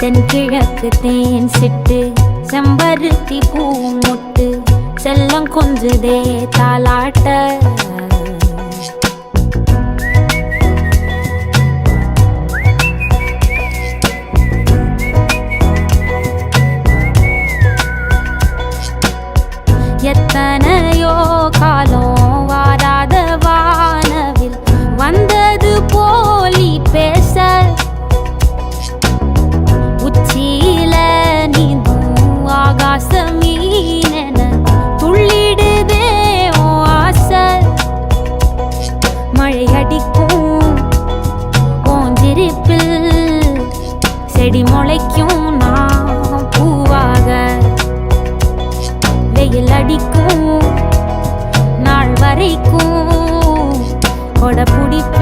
தென்கிழக்கு தேன் சிட்டு செம்பருத்தி பூ முட்டு செல்லம் கொஞ்சுதே தாலாட்ட எத்தனையோ காலம் வாராத வானவில் வந்தது போலி பேச உச்சியில நீந்தும் ஆகாச மீனென துள்ளிடுதே ஓ ஆசை மழை அடிக்கும் ஓஞ்சிருப்பில் செடி முளைக்கும் நான் பூவாக வெயில் அடிக்கும் நாள் வரைக்கும் கொடை பிடிப்ப